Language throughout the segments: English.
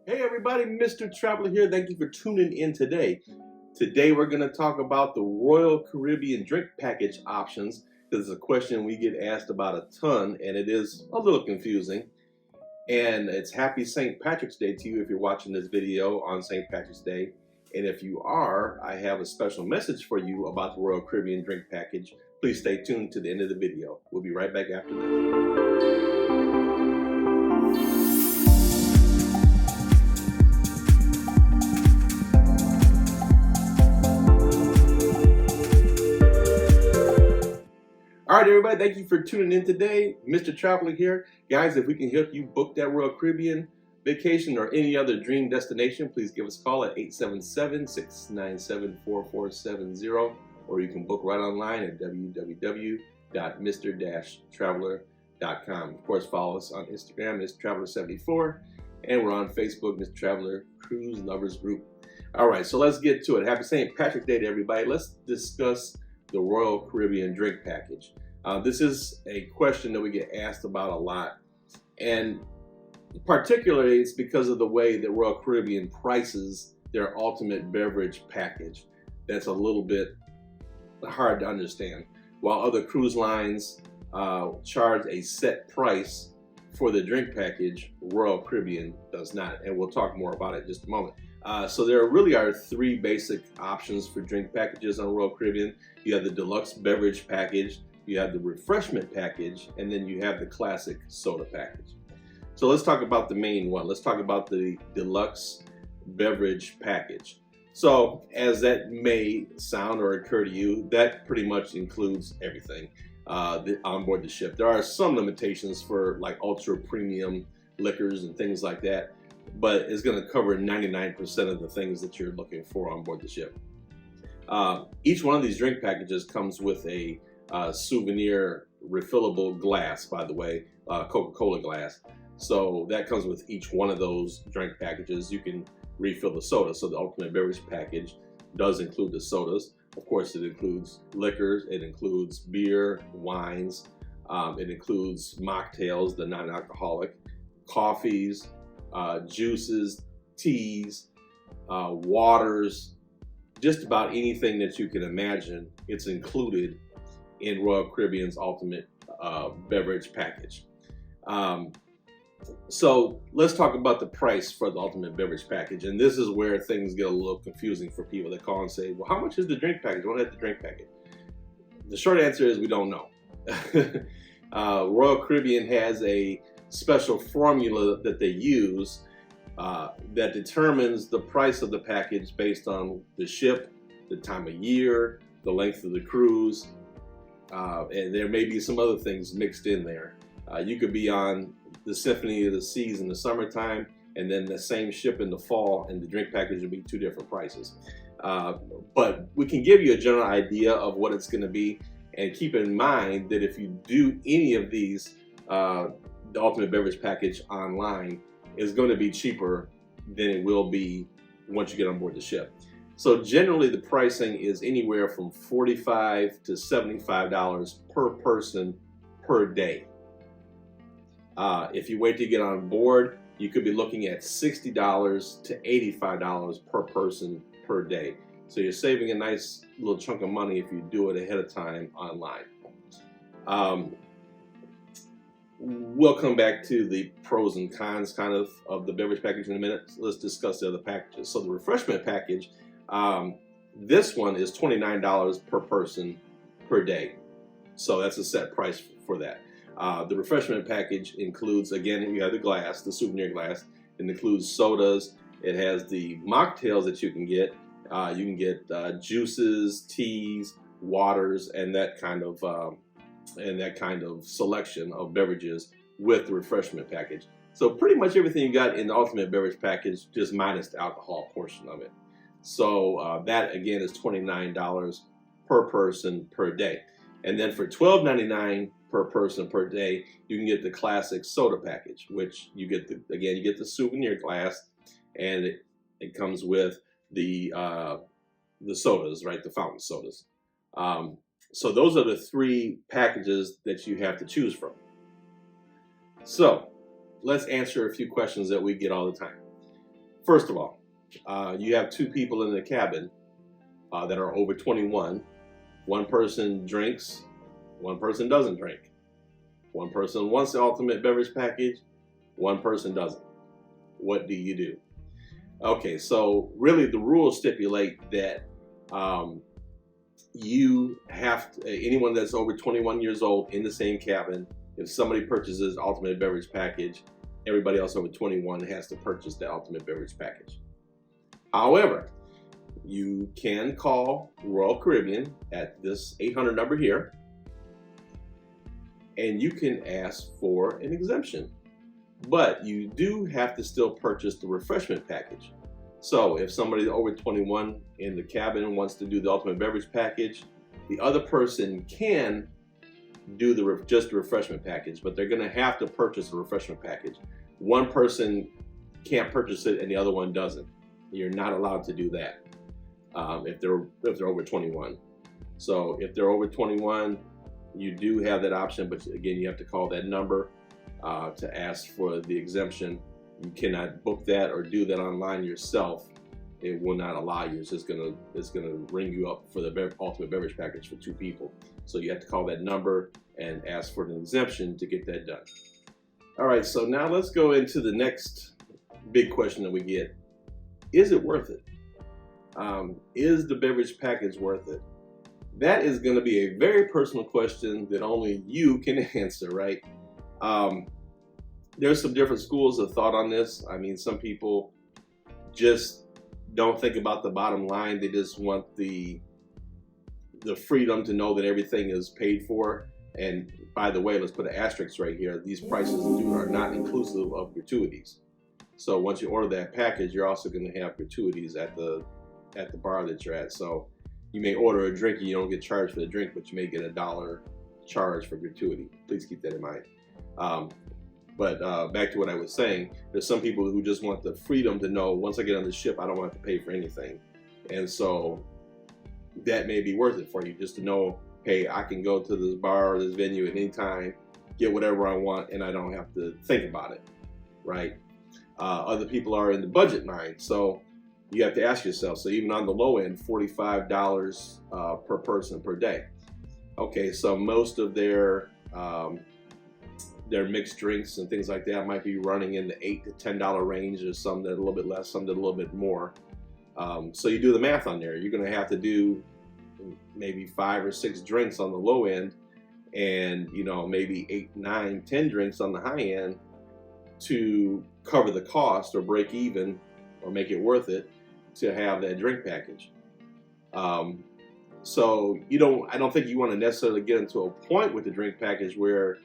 Hey everybody, Mr. Traveler here. Thank you for tuning in today. Today we're going to talk about the Royal Caribbean drink package options. This is a question we get asked about a ton and it is a little confusing. And it's happy St. Patrick's Day to you if you're watching this video on St. Patrick's Day. And if you are, I have a special message for you about the Royal Caribbean drink package. Please stay tuned to the end of the video. We'll be right back after this. All right, everybody, thank you for tuning in today. Mr. Traveler here. Guys, if we can help you book that Royal Caribbean vacation or any other dream destination, please give us a call at 877-697-4470, or you can book right online at www.mr-traveler.com. Of course, follow us on Instagram, Mr. Traveler74, and we're on Facebook, Mr. Traveler Cruise Lovers Group. All right, so let's get to it. Happy St. Patrick's Day to everybody. Let's discuss the Royal Caribbean drink package. This is a question that we get asked about a lot, and particularly it's because of the way that Royal Caribbean prices their ultimate beverage package. That's a little bit hard to understand. While other cruise lines charge a set price for the drink package, Royal Caribbean does not, and we'll talk more about it in just a moment. So there really are three basic options for drink packages on Royal Caribbean. You have the Deluxe Beverage package, you have the Refreshment package, and then you have the Classic Soda package. So let's talk about the main one. Let's talk about the Deluxe Beverage package. So as that may sound or occur to you, that pretty much includes everything on board the ship. There are some limitations for like ultra premium liquors and things like that, but it's going to cover 99% of the things that you're looking for on board the ship. Each one of these drink packages comes with a souvenir refillable glass, by the way, Coca-Cola glass. So that comes with each one of those drink packages. You can refill the soda. So the Ultimate Beverage package does include the sodas. Of course, it includes liquors, it includes beer, wines, it includes mocktails, the non-alcoholic, coffees, juices, teas, waters, just about anything that you can imagine, it's included in Royal Caribbean's Ultimate Beverage package. So let's talk about the price for the Ultimate Beverage package, and this is where things get a little confusing for people that call and say, well, how much is the drink package? What is the drink package? The short answer is we don't know. Royal Caribbean has a special formula that they use that determines the price of the package based on the ship, the time of year, the length of the cruise, and there may be some other things mixed in there. You could be on the Symphony of the Seas in the summertime and then the same ship in the fall, and the drink package would be two different prices. But we can give you a general idea of what it's going to be, and keep in mind that if you do any of these, the Ultimate Beverage package online is going to be cheaper than it will be once you get on board the ship. So generally the pricing is anywhere from $45 to $75 per person per day. If you wait to get on board, you could be looking at $60 to $85 per person per day. So you're saving a nice little chunk of money if you do it ahead of time online. We'll come back to the pros and cons of the beverage package in a minute. So let's discuss the other packages. So the refreshment package, this one is $29 per person per day. So that's a set price for that. The refreshment package includes, again, you have the glass, the souvenir glass. It includes sodas. It has the mocktails that you can get. You can get juices, teas, waters, and that kind of selection of beverages with the refreshment package. So pretty much everything you got in the Ultimate Beverage package, just minus the alcohol portion of it. So that again is $29 per person per day. And then for $12.99 per person per day, you can get the Classic Soda package, which you get you get the souvenir glass, and it comes with the sodas, right? The fountain sodas. So those are the three packages that you have to choose from. So let's answer a few questions that we get all the time. First of all, you have two people in the cabin that are over 21. One person drinks, one person doesn't drink. One person wants the ultimate beverage package, one person doesn't. What do you do? Okay, so really the rules stipulate that you have to, anyone that's over 21 years old in the same cabin, if somebody purchases ultimate beverage package, everybody else over 21 has to purchase the ultimate beverage package. However, you can call Royal Caribbean at this 800 number here, and you can ask for an exemption. But you do have to still purchase the refreshment package. So if somebody over 21 in the cabin wants to do the ultimate beverage package, the other person can do just the refreshment package, but they're going to have to purchase the refreshment package. One person can't purchase it and the other one doesn't. You're not allowed to do that if they're over 21. So if they're over 21, you do have that option, but again, you have to call that number to ask for the exemption. You cannot book that or do that online yourself. It will not allow you. It's gonna ring you up for the ultimate beverage package for two people. So you have to call that number and ask for an exemption to get that done. All right, so now let's go into the next big question that we get. Is it worth it? Is the beverage package worth it? That is going to be a very personal question that only you can answer, right? There's some different schools of thought on this. I mean, some people just don't think about the bottom line. They just want the freedom to know that everything is paid for. And by the way, let's put an asterisk right here. These prices are not inclusive of gratuities. So once you order that package, you're also going to have gratuities at the bar that you're at. So you may order a drink and you don't get charged for the drink, but you may get $1 charge for gratuity. Please keep that in mind. But back to what I was saying, there's some people who just want the freedom to know, once I get on the ship, I don't want to pay for anything. And so that may be worth it for you, just to know, hey, I can go to this bar or this venue at any time, get whatever I want, and I don't have to think about it, right? Other people are in the budget mind, so you have to ask yourself, so even on the low end, $45 per person per day. Okay, so most of their mixed drinks and things like that might be running in the $8 to $10 range. There's some that are a little bit less, some that are a little bit more. So you do the math on there. You're going to have to do maybe 5 or 6 drinks on the low end, and maybe 8, 9, 10 drinks on the high end to cover the cost or break even or make it worth it to have that drink package. So I don't think you want to necessarily get into a point with the drink package where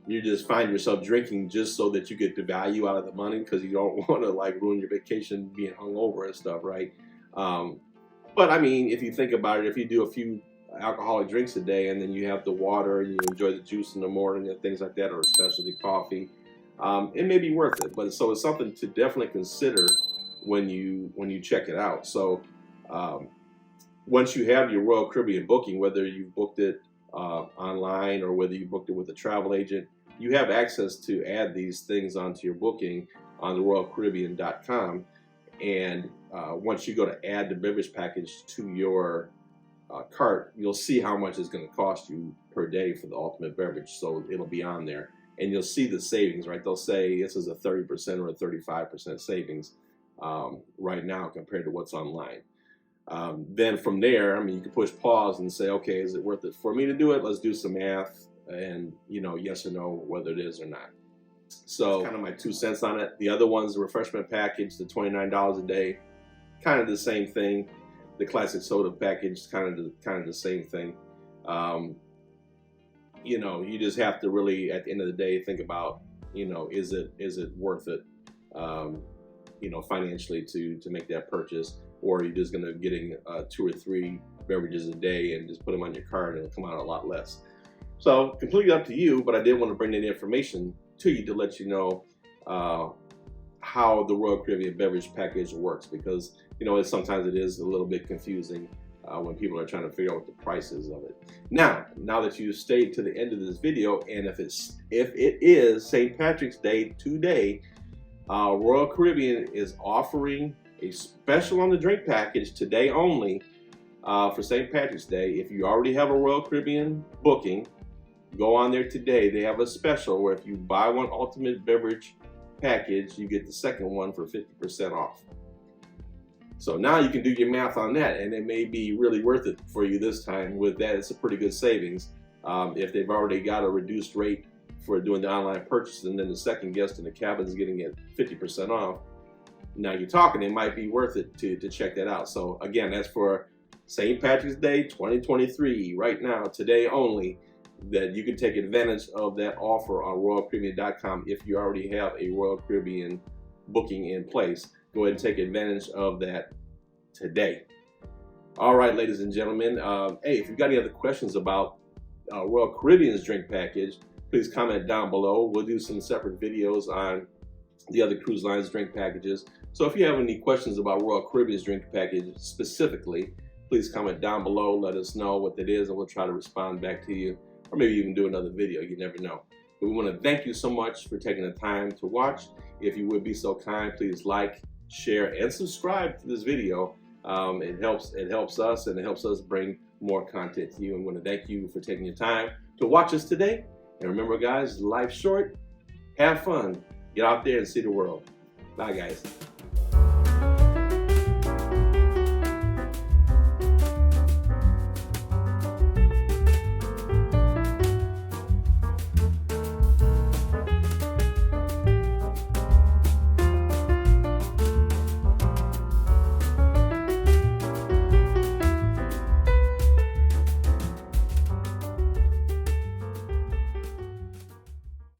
you just find yourself drinking just so that you get the value out of the money, because you don't want to ruin your vacation being hungover and stuff, right? But I mean, if you think about it, if you do a few alcoholic drinks a day and then you have the water and you enjoy the juice in the morning and things like that, or specialty coffee, it may be worth it. But so it's something to definitely consider when you check it out. So once you have your Royal Caribbean booking, whether you booked it online or whether you booked it with a travel agent, you have access to add these things onto your booking on the RoyalCaribbean.com. And once you go to add the beverage package to your cart, you'll see how much it's going to cost you per day for the ultimate beverage. So it'll be on there, and you'll see the savings, right? They'll say this is a 30% or a 35% savings right now compared to what's online. Then from there, I mean, you can push pause and say, okay, is it worth it for me to do it? Let's do some math and, yes or no, whether it is or not. So kind of my 2 cents on it. The other one's the refreshment package, the $29 a day, kind of the same thing. The classic soda package, kind of the same thing. You just have to really, at the end of the day, think about, is it worth it, financially to make that purchase, or are you just going to getting 2 or 3 beverages a day and just put them on your cart and it'll come out a lot less. So completely up to you, but I did want to bring that information to you to let you know how the Royal Caribbean beverage package works, because sometimes it is a little bit confusing when people are trying to figure out what the prices of it. Now that you've stayed to the end of this video, and if it is St. Patrick's Day today, Royal Caribbean is offering a special on the drink package today only for St. Patrick's Day. If you already have a Royal Caribbean booking, go on there today. They have a special where if you buy one ultimate beverage package, you get the second one for 50% off. So now you can do your math on that, and it may be really worth it for you this time. With that, it's a pretty good savings. If they've already got a reduced rate for doing the online purchase, and then the second guest in the cabin is getting it 50% off, now you're talking, it might be worth it to check that out. So again, that's for St. Patrick's Day 2023, right now, today only, that you can take advantage of that offer on RoyalCaribbean.com if you already have a Royal Caribbean booking in place. Go ahead and take advantage of that today. All right, ladies and gentlemen, hey, if you've got any other questions about Royal Caribbean's drink package, please comment down below. We'll do some separate videos on the other cruise lines drink packages. So if you have any questions about Royal Caribbean's drink package specifically, please comment down below. Let us know what that is, and we'll try to respond back to you, or maybe even do another video. You never know. But we want to thank you so much for taking the time to watch. If you would be so kind, please like, share, and subscribe to this video. It helps us, and it helps us bring more content to you. And I want to thank you for taking your time to watch us today. And remember, guys, life's short. Have fun. Get out there and see the world. Bye, guys.